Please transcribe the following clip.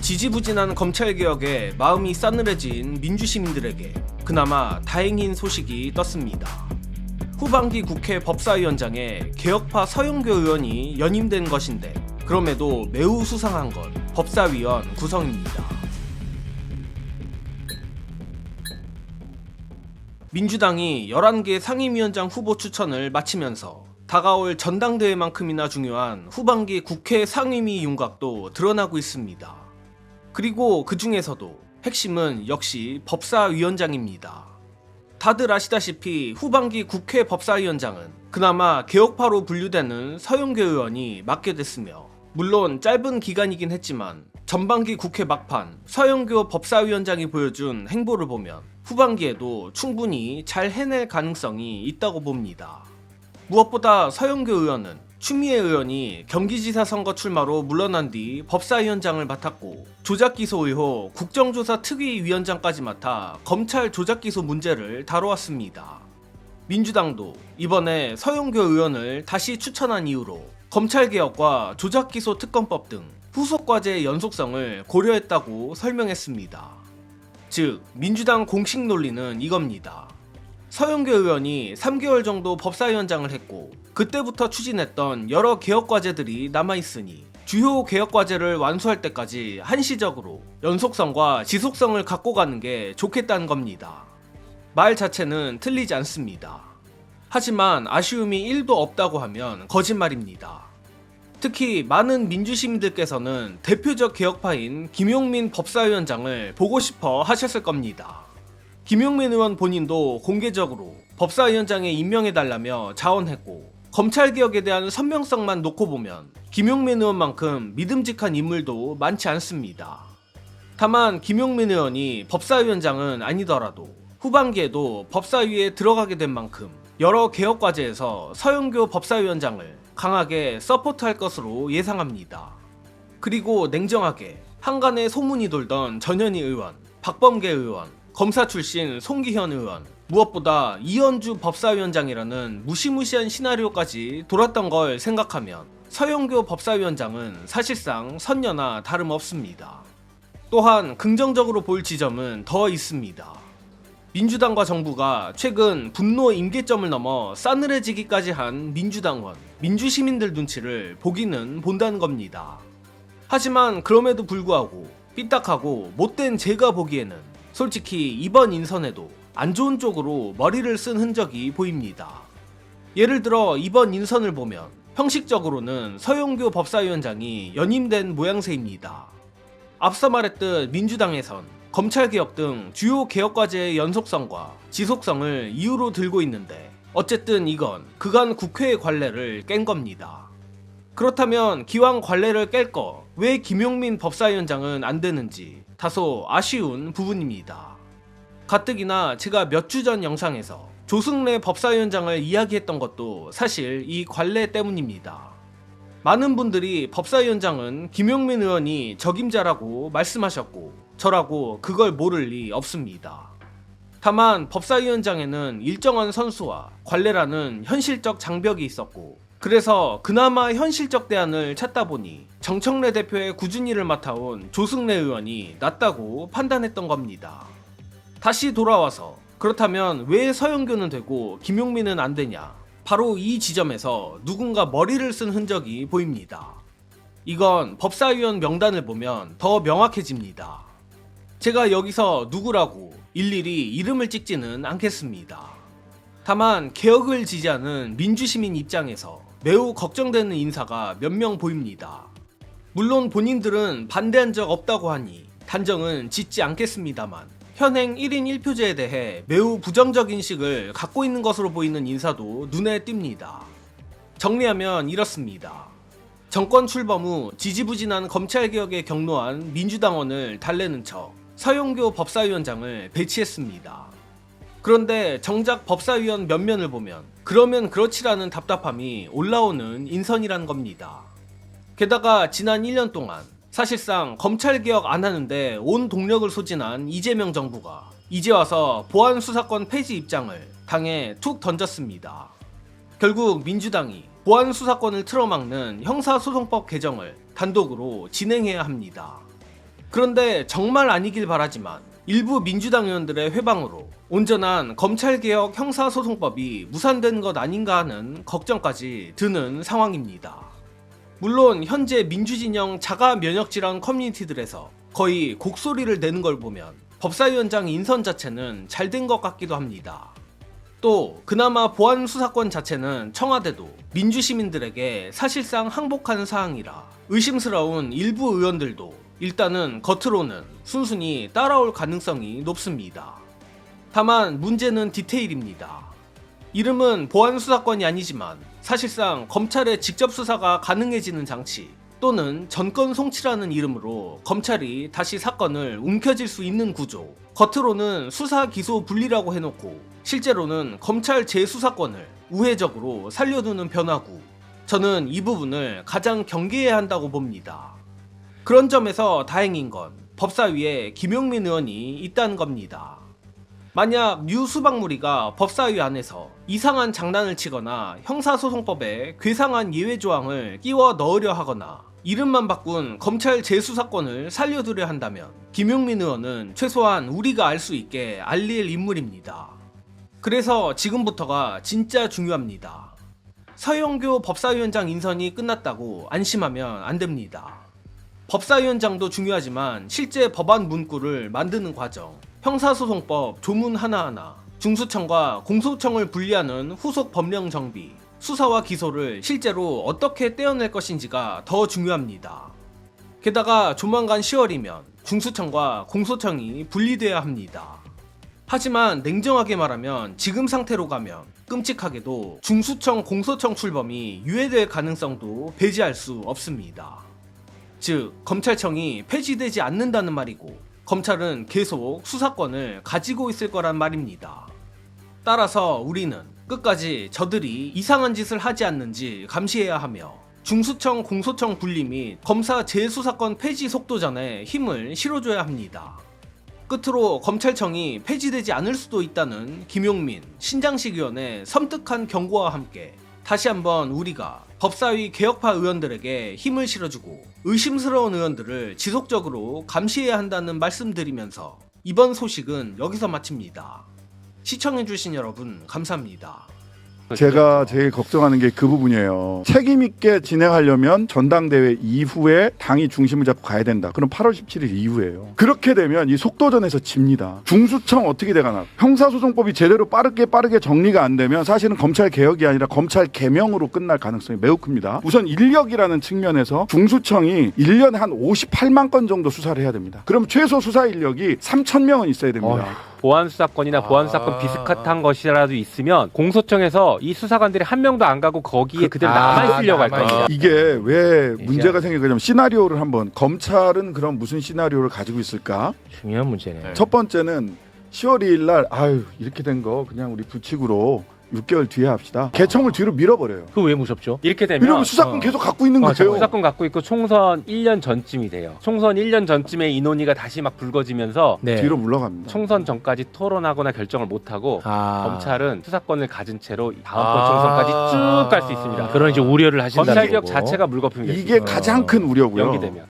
지지부진한 검찰개혁에 마음이 싸늘해진 민주시민들에게 그나마 다행인 소식이 떴습니다. 후반기 국회 법사위원장에 개혁파 서영교 의원이 연임된 것인데 그럼에도 매우 수상한 건 법사위원 구성입니다. 민주당이 11개 상임위원장 후보 추천을 마치면서 다가올 전당대회만큼이나 중요한 후반기 국회 상임위 윤곽도 드러나고 있습니다. 그리고 그 중에서도 핵심은 역시 법사위원장입니다. 다들 아시다시피 후반기 국회 법사위원장은 그나마 개혁파로 분류되는 서영교 의원이 맡게 됐으며, 물론 짧은 기간이긴 했지만 전반기 국회 막판 서영교 법사위원장이 보여준 행보를 보면 후반기에도 충분히 잘 해낼 가능성이 있다고 봅니다. 무엇보다 서영교 의원은 추미애 의원이 경기지사 선거 출마로 물러난 뒤 법사위원장을 맡았고, 조작기소 의혹 국정조사 특위위원장까지 맡아 검찰 조작기소 문제를 다뤄왔습니다. 민주당도 이번에 서영교 의원을 다시 추천한 이유로 검찰개혁과 조작기소 특검법 등 후속과제의 연속성을 고려했다고 설명했습니다. 즉, 민주당 공식 논리는 이겁니다. 서영교 의원이 3개월 정도 법사위원장을 했고 그때부터 추진했던 여러 개혁과제들이 남아있으니 주요 개혁과제를 완수할 때까지 한시적으로 연속성과 지속성을 갖고 가는 게 좋겠다는 겁니다. 말 자체는 틀리지 않습니다. 하지만 아쉬움이 1도 없다고 하면 거짓말입니다. 특히 많은 민주시민들께서는 대표적 개혁파인 김용민 법사위원장을 보고 싶어 하셨을 겁니다. 김용민 의원 본인도 공개적으로 법사위원장에 임명해달라며 자원했고, 검찰개혁에 대한 선명성만 놓고 보면 김용민 의원만큼 믿음직한 인물도 많지 않습니다. 다만 김용민 의원이 법사위원장은 아니더라도 후반기에도 법사위에 들어가게 된 만큼 여러 개혁과제에서 서영교 법사위원장을 강하게 서포트할 것으로 예상합니다. 그리고 냉정하게 한간에 소문이 돌던 전현희 의원, 박범계 의원, 검사 출신 송기현 의원, 무엇보다 이현주 법사위원장이라는 무시무시한 시나리오까지 돌았던 걸 생각하면 서영교 법사위원장은 사실상 선녀나 다름없습니다. 또한 긍정적으로 볼 지점은 더 있습니다. 민주당과 정부가 최근 분노 임계점을 넘어 싸늘해지기까지 한 민주당원, 민주시민들 눈치를 보기는 본다는 겁니다. 하지만 그럼에도 불구하고 삐딱하고 못된 제가 보기에는 솔직히 이번 인선에도 안 좋은 쪽으로 머리를 쓴 흔적이 보입니다. 예를 들어 이번 인선을 보면 형식적으로는 서영교 법사위원장이 연임된 모양새입니다. 앞서 말했듯 민주당에선 검찰개혁 등 주요 개혁과제의 연속성과 지속성을 이유로 들고 있는데, 어쨌든 이건 그간 국회의 관례를 깬 겁니다. 그렇다면 기왕 관례를 깰 거 왜 김용민 법사위원장은 안 되는지 다소 아쉬운 부분입니다. 가뜩이나 제가 몇 주 전 영상에서 조승래 법사위원장을 이야기했던 것도 사실 이 관례 때문입니다. 많은 분들이 법사위원장은 김용민 의원이 적임자라고 말씀하셨고 저라고 그걸 모를 리 없습니다. 다만 법사위원장에는 일정한 선수와 관례라는 현실적 장벽이 있었고, 그래서 그나마 현실적 대안을 찾다 보니 정청래 대표의 꾸준히를 맡아온 조승래 의원이 낫다고 판단했던 겁니다. 다시 돌아와서 그렇다면 왜 서영교는 되고 김용민은 안 되냐? 바로 이 지점에서 누군가 머리를 쓴 흔적이 보입니다. 이건 법사위원 명단을 보면 더 명확해집니다. 제가 여기서 누구라고 일일이 이름을 찍지는 않겠습니다. 다만 개혁을 지지하는 민주시민 입장에서 매우 걱정되는 인사가 몇 명 보입니다. 물론 본인들은 반대한 적 없다고 하니 단정은 짓지 않겠습니다만 현행 1인 1표제에 대해 매우 부정적 인식을 갖고 있는 것으로 보이는 인사도 눈에 띕니다. 정리하면 이렇습니다. 정권 출범 후 지지부진한 검찰개혁에 경로한 민주당원을 달래는 척 서영교 법사위원장을 배치했습니다. 그런데 정작 법사위원 면면을 보면 그러면 그렇지라는 답답함이 올라오는 인선이란 겁니다. 게다가 지난 1년 동안 사실상 검찰개혁 안 하는데 온 동력을 소진한 이재명 정부가 이제 와서 보안수사권 폐지 입장을 당에 툭 던졌습니다. 결국 민주당이 보안수사권을 틀어막는 형사소송법 개정을 단독으로 진행해야 합니다. 그런데 정말 아니길 바라지만 일부 민주당 의원들의 회방으로 온전한 검찰개혁 형사소송법이 무산된 것 아닌가 하는 걱정까지 드는 상황입니다. 물론 현재 민주진영 자가 면역질환 커뮤니티들에서 거의 곡소리를 내는 걸 보면 법사위원장 인선 자체는 잘 된 것 같기도 합니다. 또 그나마 보안수사권 자체는 청와대도 민주시민들에게 사실상 항복한 사항이라 의심스러운 일부 의원들도 일단은 겉으로는 순순히 따라올 가능성이 높습니다. 다만 문제는 디테일입니다. 이름은 보안수사권이 아니지만 사실상 검찰의 직접 수사가 가능해지는 장치 또는 전권 송치라는 이름으로 검찰이 다시 사건을 움켜쥘 수 있는 구조, 겉으로는 수사 기소 분리라고 해놓고 실제로는 검찰 재수사권을 우회적으로 살려두는 변화구, 저는 이 부분을 가장 경계해야 한다고 봅니다. 그런 점에서 다행인 건 법사위에 김용민 의원이 있다는 겁니다. 만약 뉴 수박무리가 법사위 안에서 이상한 장난을 치거나 형사소송법에 괴상한 예외조항을 끼워 넣으려 하거나 이름만 바꾼 검찰 재수사권을 살려두려 한다면 김용민 의원은 최소한 우리가 알 수 있게 알릴 인물입니다. 그래서 지금부터가 진짜 중요합니다. 서영교 법사위원장 인선이 끝났다고 안심하면 안 됩니다. 법사위원장도 중요하지만 실제 법안 문구를 만드는 과정, 형사소송법 조문 하나하나, 중수청과 공소청을 분리하는 후속 법령 정비, 수사와 기소를 실제로 어떻게 떼어낼 것인지가 더 중요합니다. 게다가 조만간 10월이면 중수청과 공소청이 분리돼야 합니다. 하지만 냉정하게 말하면 지금 상태로 가면 끔찍하게도 중수청 공소청 출범이 유예될 가능성도 배제할 수 없습니다. 즉 검찰청이 폐지되지 않는다는 말이고 검찰은 계속 수사권을 가지고 있을 거란 말입니다. 따라서 우리는 끝까지 저들이 이상한 짓을 하지 않는지 감시해야 하며 중수청 공소청 분리 및 검사 재수사권 폐지 속도전에 힘을 실어줘야 합니다. 끝으로 검찰청이 폐지되지 않을 수도 있다는 김용민, 신장식 의원의 섬뜩한 경고와 함께 다시 한번 우리가 법사위 개혁파 의원들에게 힘을 실어주고 의심스러운 의원들을 지속적으로 감시해야 한다는 말씀드리면서 이번 소식은 여기서 마칩니다. 시청해주신 여러분 감사합니다. 제가 제일 걱정하는 게 그 부분이에요. 책임 있게 진행하려면 전당대회 이후에 당이 중심을 잡고 가야 된다. 그럼 8월 17일 이후에요. 그렇게 되면 이 속도전에서 집니다. 중수청 어떻게 돼가나. 형사소송법이 제대로 빠르게 정리가 안 되면 사실은 검찰 개혁이 아니라 검찰 개명으로 끝날 가능성이 매우 큽니다. 우선 인력이라는 측면에서 중수청이 1년에 한 58만 건 정도 수사를 해야 됩니다. 그럼 최소 수사 인력이 3,000명은 있어야 됩니다. 보안수사권이나 보안수사권 비슷한 것이라도 있으면 공소청에서 이 수사관들이 한 명도 안 가고 거기에 그대로 남아있으려고 할 겁니다. 이게 왜 문제가 생기냐면 시나리오를 한번 검찰은 그럼 무슨 시나리오를 가지고 있을까? 중요한 문제네요. 첫 번째는 10월 2일 날 이렇게 된 거 그냥 우리 부칙으로 6개월 뒤에 합시다. 개청을 뒤로 밀어버려요. 그거 왜 무섭죠? 이렇게 되면 왜냐면 수사권 계속 갖고 있는 거예요. 수사권 갖고 있고 총선 1년 전쯤이 돼요. 총선 1년 전쯤에 이 논의가 다시 막 불거지면서 뒤로 물러갑니다. 총선 전까지 토론하거나 결정을 못하고 검찰은 수사권을 가진 채로 다음 번 총선까지 쭉 갈 수 있습니다. 그런 이제 우려를 하신다는 검찰개혁 거고. 자체가 물거품이 될 수 이게 있어요. 가장 큰 우려고요. 연기되면.